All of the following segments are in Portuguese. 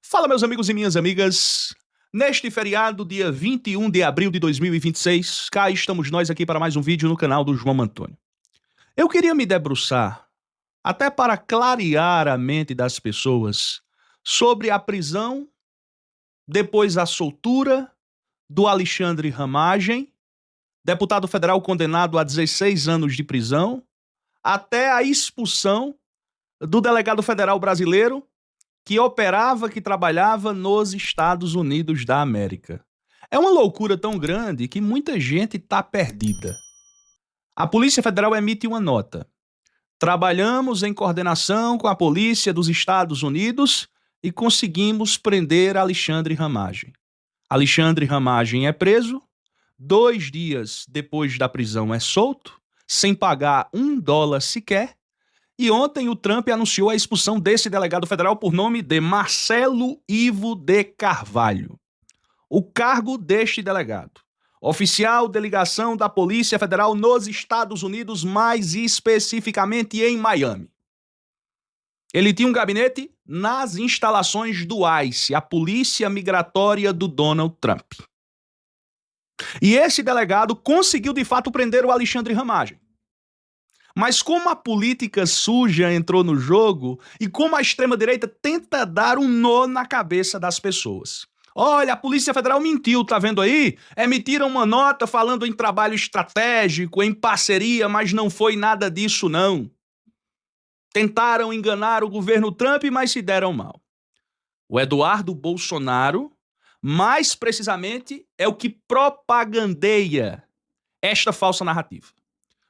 Fala, meus amigos e minhas amigas. Neste feriado, dia 21 de abril de 2026, cá estamos nós aqui para mais um vídeo no canal do João Antônio. Eu queria me debruçar, até para clarear a mente das pessoas, sobre a prisão, depois a soltura do Alexandre Ramagem, deputado federal condenado a 16 anos de prisão, até a expulsão do delegado federal brasileiro que trabalhava nos Estados Unidos da América. É uma loucura tão grande que muita gente está perdida. A Polícia Federal emite uma nota. Trabalhamos em coordenação com a Polícia dos Estados Unidos e conseguimos prender Alexandre Ramagem. Alexandre Ramagem é preso, 2 dias depois da prisão é solto, sem pagar $1 sequer. E ontem o Trump anunciou a expulsão desse delegado federal por nome de Marcelo Ivo de Carvalho. O cargo deste delegado: oficial de ligação da Polícia Federal nos Estados Unidos, mais especificamente em Miami. Ele tinha um gabinete nas instalações do ICE, a Polícia Migratória do Donald Trump. E esse delegado conseguiu de fato prender o Alexandre Ramagem. Mas como a política suja entrou no jogo e como a extrema-direita tenta dar um nó na cabeça das pessoas. Olha, a Polícia Federal mentiu, tá vendo aí? Emitiram uma nota falando em trabalho estratégico, em parceria, mas não foi nada disso não. Tentaram enganar o governo Trump, mas se deram mal. O Eduardo Bolsonaro, mais precisamente, é o que propagandeia esta falsa narrativa.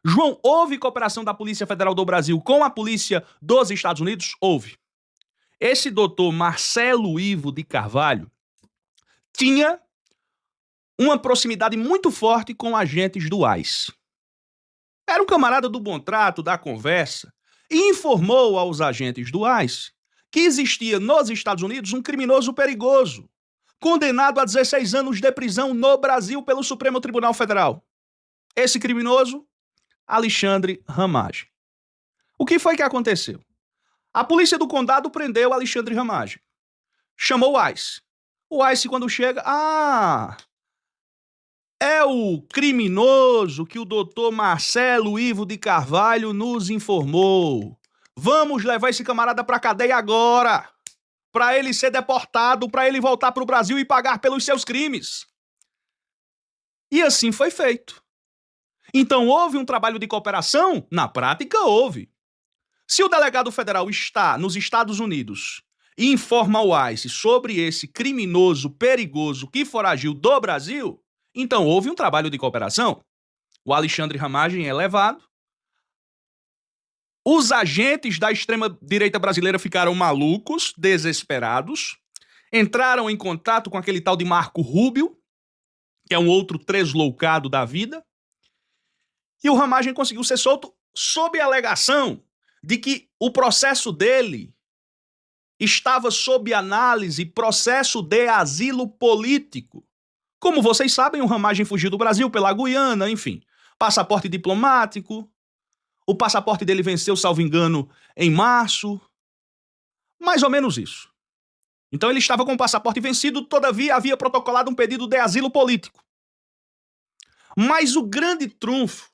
João, houve cooperação da Polícia Federal do Brasil com a Polícia dos Estados Unidos? Houve. Esse doutor Marcelo Ivo de Carvalho tinha uma proximidade muito forte com agentes do ICE. Era um camarada do bom trato, da conversa, e informou aos agentes do ICE que existia nos Estados Unidos um criminoso perigoso, condenado a 16 anos de prisão no Brasil pelo Supremo Tribunal Federal. Esse criminoso, Alexandre Ramagem. O que foi que aconteceu? A polícia do condado prendeu Alexandre Ramagem. Chamou o ICE. O ICE, quando chega, é o criminoso que o doutor Marcelo Ivo de Carvalho nos informou. Vamos levar esse camarada pra cadeia agora, para ele ser deportado, para ele voltar pro Brasil e pagar pelos seus crimes. E assim foi feito. Então, houve um trabalho de cooperação? Na prática, houve. Se o delegado federal está nos Estados Unidos e informa ao ICE sobre esse criminoso perigoso que foragiu do Brasil, então houve um trabalho de cooperação. O Alexandre Ramagem é levado. Os agentes da extrema-direita brasileira ficaram malucos, desesperados, entraram em contato com aquele tal de Marco Rubio, que é um outro tresloucado da vida, e o Ramagem conseguiu ser solto sob a alegação de que o processo dele estava sob análise, processo de asilo político. Como vocês sabem, o Ramagem fugiu do Brasil pela Guiana, enfim, passaporte diplomático. O passaporte dele venceu, salvo engano, em março. Mais ou menos isso. Então ele estava com o passaporte vencido, todavia havia protocolado um pedido de asilo político. Mas o grande trunfo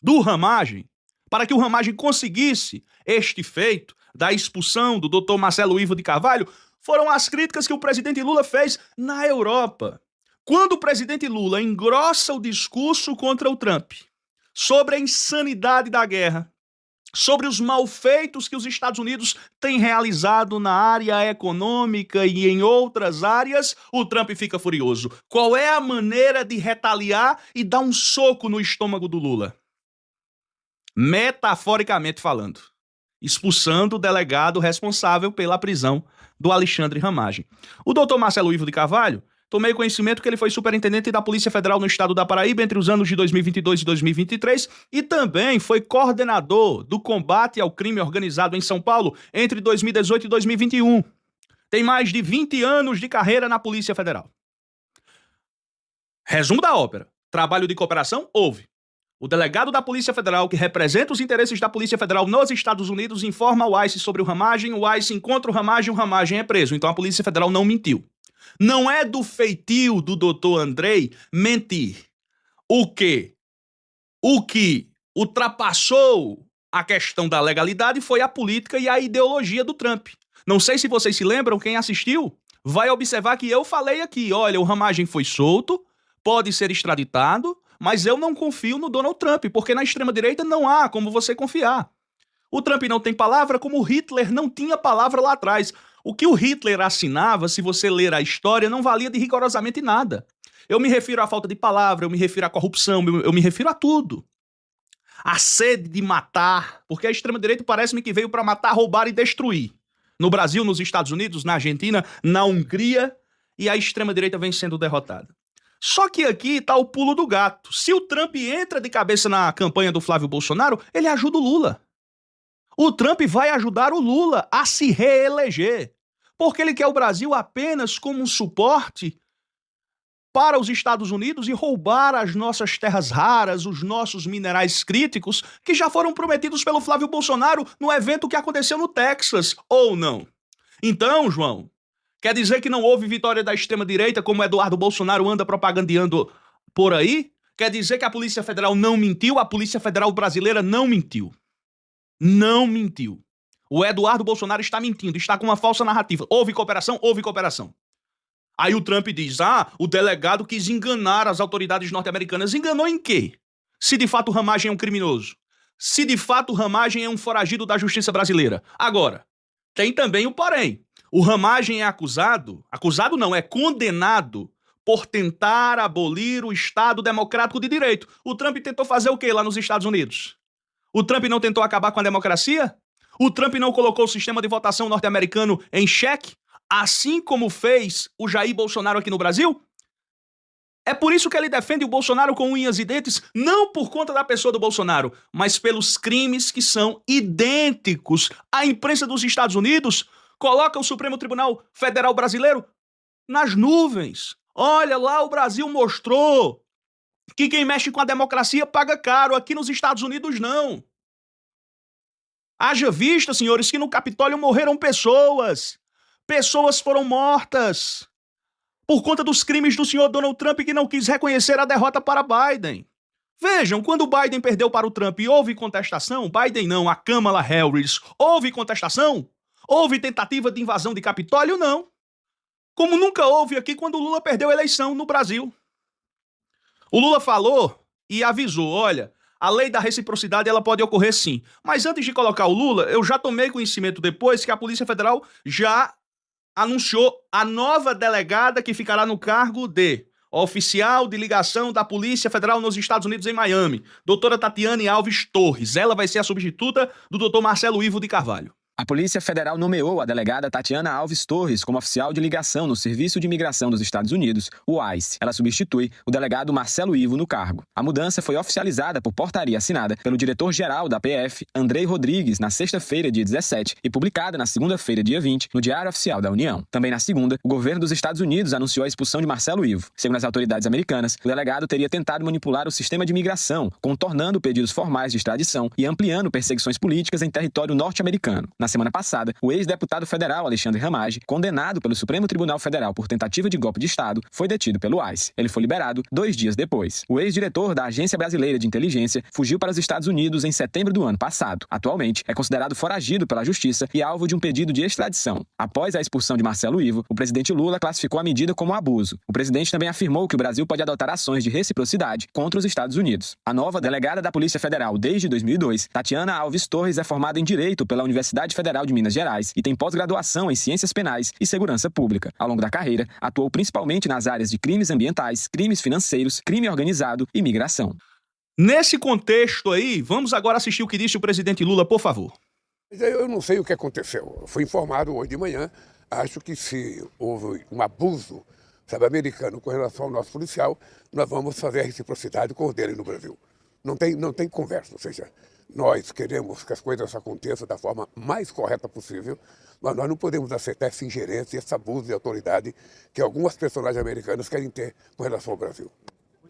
do Ramagem, para que o Ramagem conseguisse este feito da expulsão do doutor Marcelo Ivo de Carvalho, foram as críticas que o presidente Lula fez na Europa. Quando o presidente Lula engrossa o discurso contra o Trump sobre a insanidade da guerra, sobre os malfeitos que os Estados Unidos têm realizado na área econômica e em outras áreas, o Trump fica furioso. Qual é a maneira de retaliar e dar um soco no estômago do Lula? Metaforicamente falando, expulsando o delegado responsável pela prisão do Alexandre Ramagem. O doutor Marcelo Ivo de Carvalho, tomei conhecimento que ele foi superintendente da Polícia Federal no estado da Paraíba entre os anos de 2022 e 2023 e também foi coordenador do combate ao crime organizado em São Paulo entre 2018 e 2021. Tem mais de 20 anos de carreira na Polícia Federal. Resumo da ópera. Trabalho de cooperação? Houve. O delegado da Polícia Federal, que representa os interesses da Polícia Federal nos Estados Unidos, informa o ICE sobre o Ramagem encontra o Ramagem é preso. Então a Polícia Federal não mentiu. Não é do feitio do doutor Andrei mentir. O que ultrapassou a questão da legalidade foi a política e a ideologia do Trump. Não sei se vocês se lembram, quem assistiu vai observar que eu falei aqui, olha, o Ramagem foi solto, pode ser extraditado, mas eu não confio no Donald Trump, porque na extrema-direita não há como você confiar. O Trump não tem palavra, como o Hitler não tinha palavra lá atrás. O que o Hitler assinava, se você ler a história, não valia de rigorosamente nada. Eu me refiro à falta de palavra, eu me refiro à corrupção, eu me refiro a tudo. A sede de matar, porque a extrema-direita parece-me que veio para matar, roubar e destruir. No Brasil, nos Estados Unidos, na Argentina, na Hungria, e a extrema-direita vem sendo derrotada. Só que aqui está o pulo do gato. Se o Trump entra de cabeça na campanha do Flávio Bolsonaro, ele ajuda o Lula. O Trump vai ajudar o Lula a se reeleger, porque ele quer o Brasil apenas como um suporte para os Estados Unidos e roubar as nossas terras raras, os nossos minerais críticos, que já foram prometidos pelo Flávio Bolsonaro no evento que aconteceu no Texas, ou não? Então, João, quer dizer que não houve vitória da extrema-direita, como Eduardo Bolsonaro anda propagandeando por aí? Quer dizer que a Polícia Federal não mentiu? A Polícia Federal brasileira não mentiu. Não mentiu. O Eduardo Bolsonaro está mentindo, está com uma falsa narrativa. Houve cooperação? Houve cooperação. Aí o Trump diz, o delegado quis enganar as autoridades norte-americanas. Enganou em quê? Se de fato o Ramagem é um criminoso. Se de fato o Ramagem é um foragido da justiça brasileira. Agora, tem também o porém. O Ramagem é acusado não, é condenado por tentar abolir o Estado Democrático de Direito. O Trump tentou fazer o quê lá nos Estados Unidos? O Trump não tentou acabar com a democracia? O Trump não colocou o sistema de votação norte-americano em xeque? Assim como fez o Jair Bolsonaro aqui no Brasil? É por isso que ele defende o Bolsonaro com unhas e dentes, não por conta da pessoa do Bolsonaro, mas pelos crimes que são idênticos. A imprensa dos Estados Unidos coloca o Supremo Tribunal Federal Brasileiro nas nuvens. Olha lá, o Brasil mostrou que quem mexe com a democracia paga caro. Aqui nos Estados Unidos, não. Haja vista, senhores, que no Capitólio morreram pessoas. Pessoas foram mortas por conta dos crimes do senhor Donald Trump, que não quis reconhecer a derrota para Biden. Vejam, quando Biden perdeu para o Trump, houve contestação? Biden não, a Kamala Harris. Houve contestação? Houve tentativa de invasão de Capitólio? Não. Como nunca houve aqui quando o Lula perdeu a eleição no Brasil. O Lula falou e avisou, olha, a lei da reciprocidade ela pode ocorrer sim. Mas antes de colocar o Lula, eu já tomei conhecimento depois que a Polícia Federal já anunciou a nova delegada que ficará no cargo de oficial de ligação da Polícia Federal nos Estados Unidos em Miami, doutora Tatiane Alves Torres. Ela vai ser a substituta do doutor Marcelo Ivo de Carvalho. A Polícia Federal nomeou a delegada Tatiana Alves Torres como oficial de ligação no Serviço de Imigração dos Estados Unidos, o ICE. Ela substitui o delegado Marcelo Ivo no cargo. A mudança foi oficializada por portaria assinada pelo diretor-geral da PF, Andrei Rodrigues, na sexta-feira, dia 17, e publicada na segunda-feira, dia 20, no Diário Oficial da União. Também na segunda, o governo dos Estados Unidos anunciou a expulsão de Marcelo Ivo. Segundo as autoridades americanas, o delegado teria tentado manipular o sistema de imigração, contornando pedidos formais de extradição e ampliando perseguições políticas em território norte-americano. Na semana passada, o ex-deputado federal Alexandre Ramagem, condenado pelo Supremo Tribunal Federal por tentativa de golpe de Estado, foi detido pelo ICE. Ele foi liberado 2 dias depois. O ex-diretor da Agência Brasileira de Inteligência fugiu para os Estados Unidos em setembro do ano passado. Atualmente, é considerado foragido pela Justiça e alvo de um pedido de extradição. Após a expulsão de Marcelo Ivo, o presidente Lula classificou a medida como abuso. O presidente também afirmou que o Brasil pode adotar ações de reciprocidade contra os Estados Unidos. A nova delegada da Polícia Federal desde 2002, Tatiana Alves Torres, é formada em Direito pela Universidade Federal de Minas Gerais e tem pós-graduação em Ciências Penais e Segurança Pública. Ao longo da carreira, atuou principalmente nas áreas de crimes ambientais, crimes financeiros, crime organizado e migração. Nesse contexto aí, vamos agora assistir o que disse o presidente Lula, por favor. Eu não sei o que aconteceu. Eu fui informado hoje de manhã, acho que se houve um abuso, americano com relação ao nosso policial, nós vamos fazer a reciprocidade com o dele no Brasil. Não tem conversa, ou seja, nós queremos que as coisas aconteçam da forma mais correta possível, mas nós não podemos aceitar essa ingerência, esse abuso de autoridade que algumas personagens americanas querem ter com relação ao Brasil.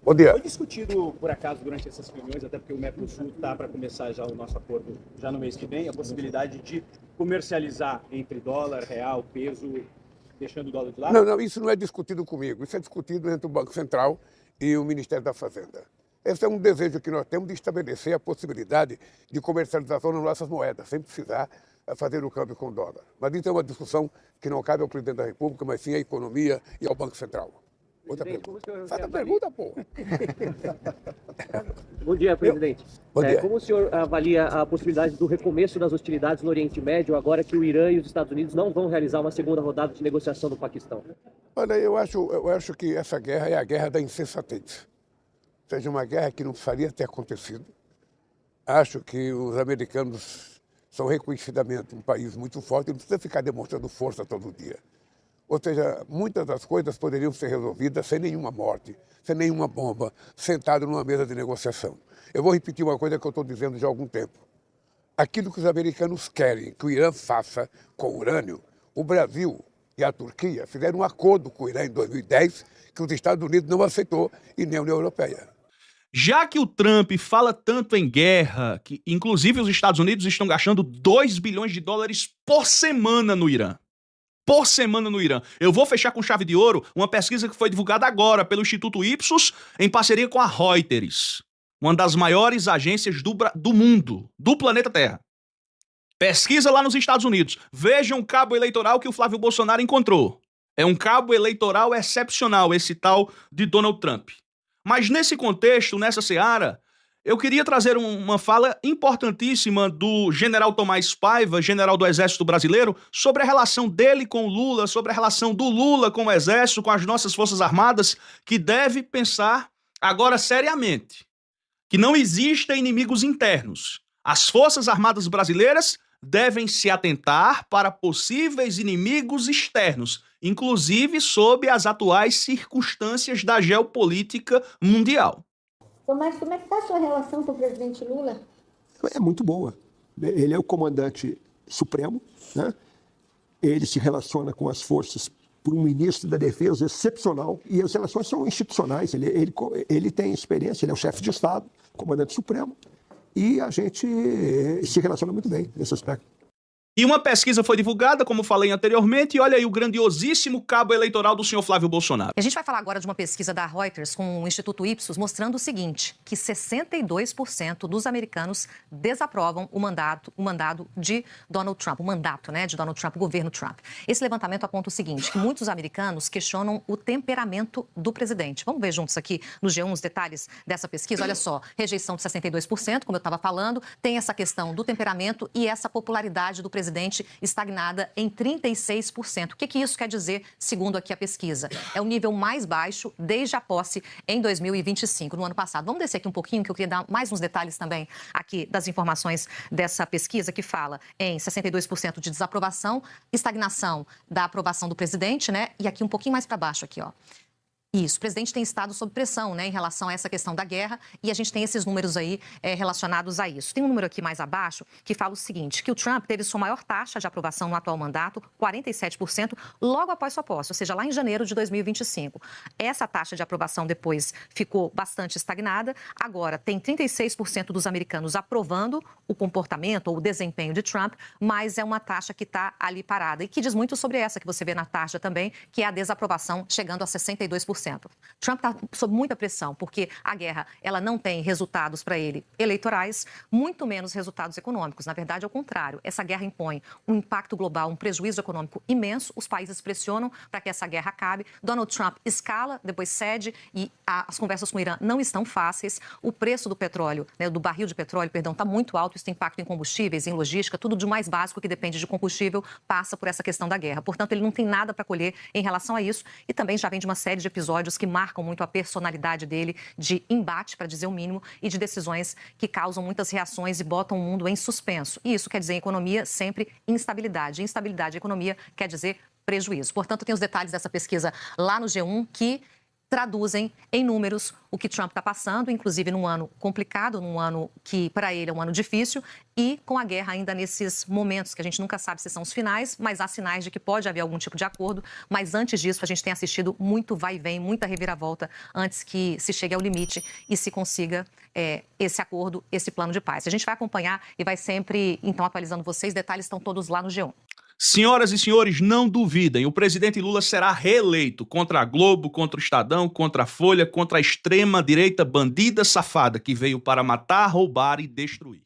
Bom dia. Foi discutido, por acaso, durante essas reuniões, até porque o Mercosul está para começar já o nosso acordo já no mês que vem, a possibilidade de comercializar entre dólar, real, peso, deixando o dólar de lado? Não, isso não é discutido comigo. Isso é discutido entre o Banco Central e o Ministério da Fazenda. Esse é um desejo que nós temos de estabelecer a possibilidade de comercialização nas nossas moedas, sem precisar fazer o câmbio com dólar. Mas isso é uma discussão que não cabe ao presidente da República, mas sim à economia e ao Banco Central. Outra pergunta. Faz a pergunta, pô. Bom dia, presidente. Bom dia. Como o senhor avalia a possibilidade do recomeço das hostilidades no Oriente Médio, agora que o Irã e os Estados Unidos não vão realizar uma segunda rodada de negociação do Paquistão? Olha, eu acho que essa guerra é a guerra da insensatez. Ou seja, uma guerra que não precisaria ter acontecido. Acho que os americanos são reconhecidamente um país muito forte, não precisa ficar demonstrando força todo dia. Ou seja, muitas das coisas poderiam ser resolvidas sem nenhuma morte, sem nenhuma bomba, sentado numa mesa de negociação. Eu vou repetir uma coisa que eu estou dizendo já há algum tempo. Aquilo que os americanos querem que o Irã faça com o urânio, o Brasil e a Turquia fizeram um acordo com o Irã em 2010 que os Estados Unidos não aceitou e nem a União Europeia. Já que o Trump fala tanto em guerra, que inclusive os Estados Unidos estão gastando 2 bilhões de dólares por semana no Irã. Por semana no Irã. Eu vou fechar com chave de ouro uma pesquisa que foi divulgada agora pelo Instituto Ipsos em parceria com a Reuters, uma das maiores agências do mundo, do planeta Terra. Pesquisa lá nos Estados Unidos. Vejam o cabo eleitoral que o Flávio Bolsonaro encontrou. É um cabo eleitoral excepcional, esse tal de Donald Trump. Mas nesse contexto, nessa seara, eu queria trazer uma fala importantíssima do general Tomás Paiva, general do Exército Brasileiro, sobre a relação dele com o Lula, sobre a relação do Lula com o Exército, com as nossas Forças Armadas, que deve pensar agora seriamente que não existem inimigos internos. As Forças Armadas brasileiras devem se atentar para possíveis inimigos externos, inclusive sob as atuais circunstâncias da geopolítica mundial. Tomás, como é que está a sua relação com o presidente Lula? É muito boa. Ele é o comandante supremo, né? Ele se relaciona com as forças por um ministro da Defesa excepcional e as relações são institucionais. Ele tem experiência, ele é o chefe de Estado, comandante supremo, e a gente se relaciona muito bem nesse aspecto. E uma pesquisa foi divulgada, como falei anteriormente, e olha aí o grandiosíssimo cabo eleitoral do senhor Flávio Bolsonaro. A gente vai falar agora de uma pesquisa da Reuters com o Instituto Ipsos, mostrando o seguinte, que 62% dos americanos desaprovam o mandato de Donald Trump, o mandato, né, de Donald Trump, o governo Trump. Esse levantamento aponta o seguinte, que muitos americanos questionam o temperamento do presidente. Vamos ver juntos aqui no G1 os detalhes dessa pesquisa. Olha só, rejeição de 62%, como eu estava falando, tem essa questão do temperamento e essa popularidade do presidente estagnada em 36%. O que isso quer dizer, segundo aqui a pesquisa? É o nível mais baixo desde a posse em 2025, no ano passado. Vamos descer aqui um pouquinho, que eu queria dar mais uns detalhes também aqui das informações dessa pesquisa, que fala em 62% de desaprovação, estagnação da aprovação do presidente, né? E aqui um pouquinho mais para baixo, aqui, ó. Isso, o presidente tem estado sob pressão, né, em relação a essa questão da guerra, e a gente tem esses números aí relacionados a isso. Tem um número aqui mais abaixo que fala o seguinte, que o Trump teve sua maior taxa de aprovação no atual mandato, 47%, logo após sua posse, ou seja, lá em janeiro de 2025. Essa taxa de aprovação depois ficou bastante estagnada, agora tem 36% dos americanos aprovando o comportamento ou o desempenho de Trump, mas é uma taxa que está ali parada, e que diz muito sobre essa que você vê na taxa também, que é a desaprovação chegando a 62%. Trump está sob muita pressão, porque a guerra ela não tem resultados para ele eleitorais, muito menos resultados econômicos. Na verdade, ao contrário, essa guerra impõe um impacto global, um prejuízo econômico imenso. Os países pressionam para que essa guerra acabe. Donald Trump escala, depois cede, e as conversas com o Irã não estão fáceis. O preço do petróleo, né, do barril de petróleo, perdão, está muito alto. Isso tem impacto em combustíveis, em logística, tudo de mais básico que depende de combustível passa por essa questão da guerra. Portanto, ele não tem nada para colher em relação a isso, e também já vem de uma série de episódios que marcam muito a personalidade dele, de embate, para dizer o mínimo, e de decisões que causam muitas reações e botam o mundo em suspenso. E isso quer dizer, em economia, sempre instabilidade. Instabilidade em economia quer dizer prejuízo. Portanto, tem os detalhes dessa pesquisa lá no G1, que traduzem em números o que Trump está passando, inclusive num ano complicado, num ano que para ele é um ano difícil, e com a guerra ainda nesses momentos que a gente nunca sabe se são os finais, mas há sinais de que pode haver algum tipo de acordo. Mas antes disso, a gente tem assistido muito vai e vem, muita reviravolta antes que se chegue ao limite e se consiga esse acordo, esse plano de paz. A gente vai acompanhar e vai sempre, então, atualizando vocês. Detalhes estão todos lá no G1. Senhoras e senhores, não duvidem, o presidente Lula será reeleito contra a Globo, contra o Estadão, contra a Folha, contra a extrema-direita bandida safada que veio para matar, roubar e destruir.